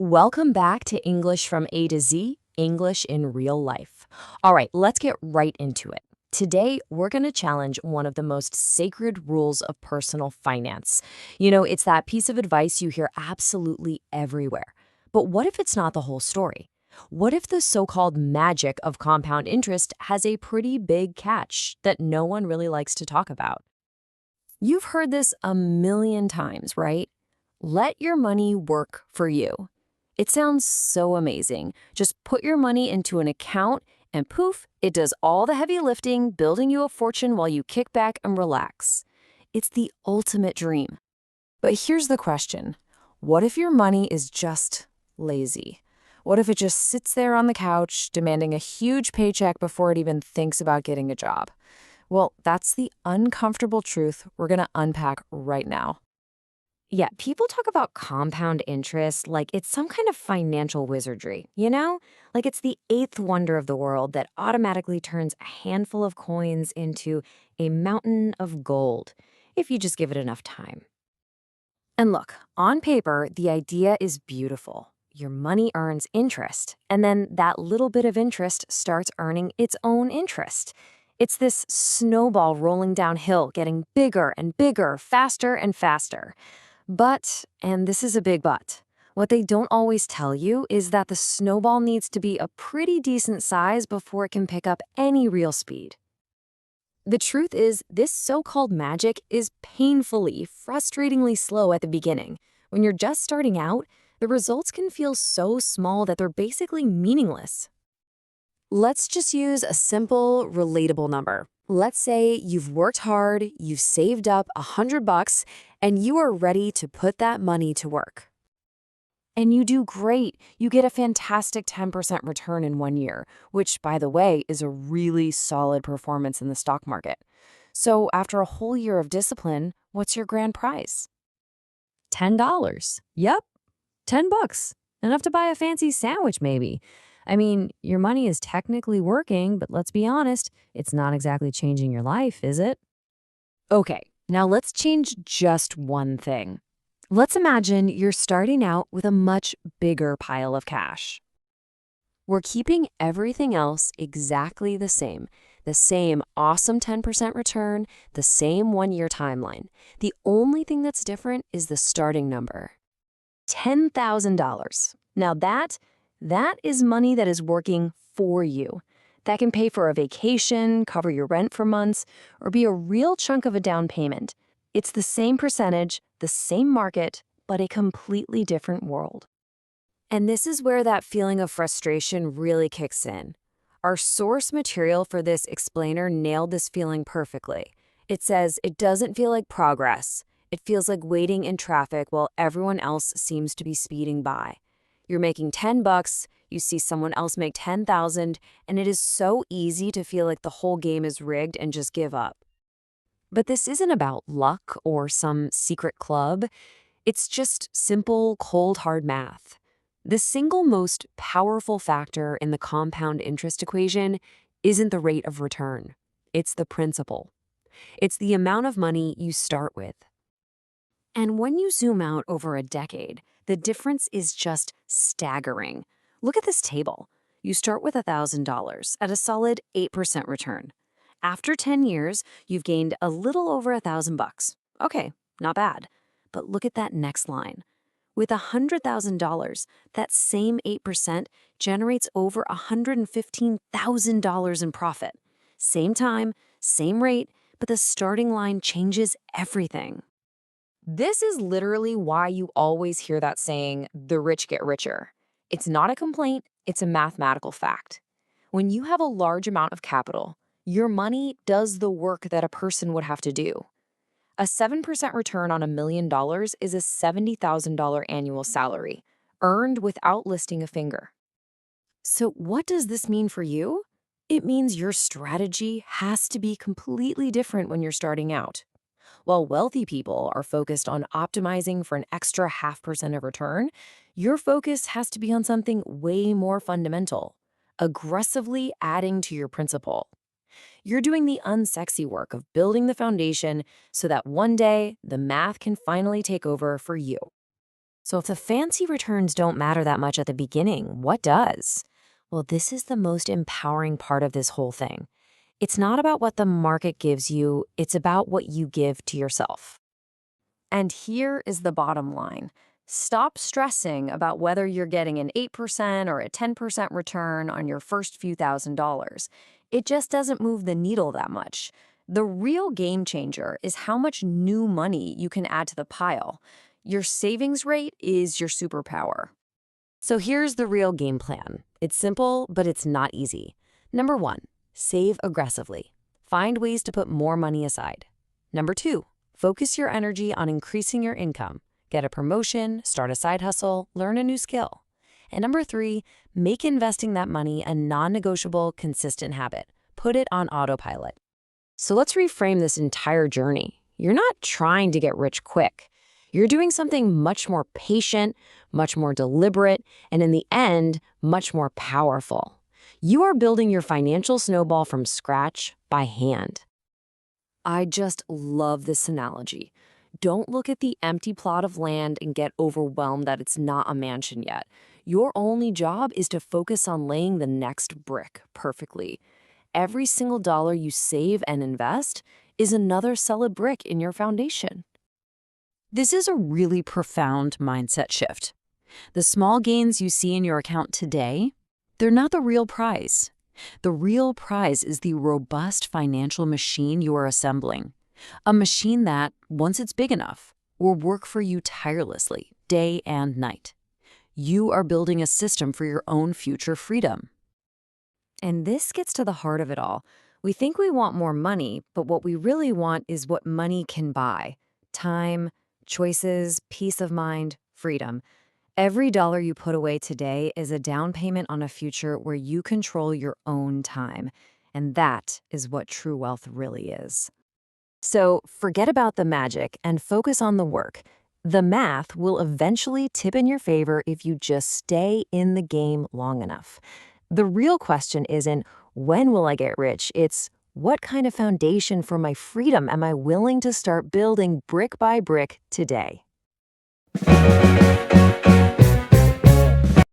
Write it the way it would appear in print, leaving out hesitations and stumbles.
Welcome back to English from A to Z, English in real life. All right, let's get right into it. Today, we're going to challenge one of the most sacred rules of personal finance. It's that piece of advice you hear absolutely everywhere. But what if it's not the whole story? What if the so-called magic of compound interest has a pretty big catch that no one really likes to talk about? You've heard this a million times, right? Let your money work for you. It sounds so amazing. Just put your money into an account and poof, it does all the heavy lifting, building you a fortune while you kick back and relax. It's the ultimate dream. But here's the question. What if your money is just lazy? What if it just sits there on the couch, demanding a huge paycheck before it even thinks about getting a job? Well, that's the uncomfortable truth we're going to unpack right now. Yeah, people talk about compound interest like it's some kind of financial wizardry, you know? Like it's the eighth wonder of the world that automatically turns a handful of coins into a mountain of gold if you just give it enough time. And look, on paper, the idea is beautiful. Your money earns interest, and then that little bit of interest starts earning its own interest. It's this snowball rolling downhill, getting bigger and bigger, faster and faster. But, and this is a big but, what they don't always tell you is that the snowball needs to be a pretty decent size before it can pick up any real speed. The truth is, this so-called magic is painfully, frustratingly slow at the beginning. When you're just starting out, the results can feel so small that they're basically meaningless. Let's just use a simple, relatable number. Let's say you've worked hard, you've saved up $100, and you are ready to put that money to work. And you do great. You get a fantastic 10% return in 1 year, which, by the way, is a really solid performance in the stock market. So after a whole year of discipline, what's your grand prize? $10. Yep, $10. Enough to buy a fancy sandwich, maybe. I mean, your money is technically working, but let's be honest, it's not exactly changing your life, is it? Okay, now let's change just one thing. Let's imagine you're starting out with a much bigger pile of cash. We're keeping everything else exactly the same awesome 10% return, the same 1-year timeline. The only thing that's different is the starting number. $10,000. Now that is money that is working for you. That can pay for a vacation, cover your rent for months, or be a real chunk of a down payment. It's the same percentage, the same market, but a completely different world. And this is where that feeling of frustration really kicks in. Our source material for this explainer nailed this feeling perfectly. It says it doesn't feel like progress. It feels like waiting in traffic while everyone else seems to be speeding by. You're making $10, you see someone else make 10,000, and it is so easy to feel like the whole game is rigged and just give up. But this isn't about luck or some secret club. It's just simple, cold, hard math. The single most powerful factor in the compound interest equation isn't the rate of return. It's the principal. It's the amount of money you start with. And when you zoom out over a decade, the difference is just staggering. Look at this table. You start with $1,000 at a solid 8% return. After 10 years, you've gained a little over $1,000. Okay, not bad. But look at that next line. With $100,000, that same 8% generates over $115,000 in profit. Same time, same rate, but the starting line changes everything. This is literally why you always hear that saying, the rich get richer. It's not a complaint, it's a mathematical fact. When you have a large amount of capital, your money does the work that a person would have to do. A 7% return on $1 million is a $70,000 annual salary, earned without lifting a finger. So what does this mean for you? It means your strategy has to be completely different when you're starting out. While wealthy people are focused on optimizing for an extra 0.5% of return, your focus has to be on something way more fundamental, aggressively adding to your principal. You're doing the unsexy work of building the foundation so that one day the math can finally take over for you. So if the fancy returns don't matter that much at the beginning, what does? Well, this is the most empowering part of this whole thing. It's not about what the market gives you, it's about what you give to yourself. And here is the bottom line. Stop stressing about whether you're getting an 8% or a 10% return on your first few $1,000s. It just doesn't move the needle that much. The real game changer is how much new money you can add to the pile. Your savings rate is your superpower. So here's the real game plan. It's simple, but it's not easy. Number 1, save aggressively. Find ways to put more money aside. Number 2, focus your energy on increasing your income. Get a promotion, start a side hustle, learn a new skill. And number 3, make investing that money a non-negotiable, consistent habit. Put it on autopilot. So let's reframe this entire journey. You're not trying to get rich quick. You're doing something much more patient, much more deliberate, and in the end, much more powerful. You are building your financial snowball from scratch by hand. I just love this analogy. Don't look at the empty plot of land and get overwhelmed that it's not a mansion yet. Your only job is to focus on laying the next brick perfectly. Every single dollar you save and invest is another solid brick in your foundation. This is a really profound mindset shift. The small gains you see in your account today, they're not the real prize. The real prize is the robust financial machine you are assembling. A machine that, once it's big enough, will work for you tirelessly, day and night. You are building a system for your own future freedom. And this gets to the heart of it all. We think we want more money, but what we really want is what money can buy: time, choices, peace of mind, freedom. Every dollar you put away today is a down payment on a future where you control your own time. And that is what true wealth really is. So forget about the magic and focus on the work. The math will eventually tip in your favor if you just stay in the game long enough. The real question isn't, when will I get rich? It's, what kind of foundation for my freedom am I willing to start building brick by brick today?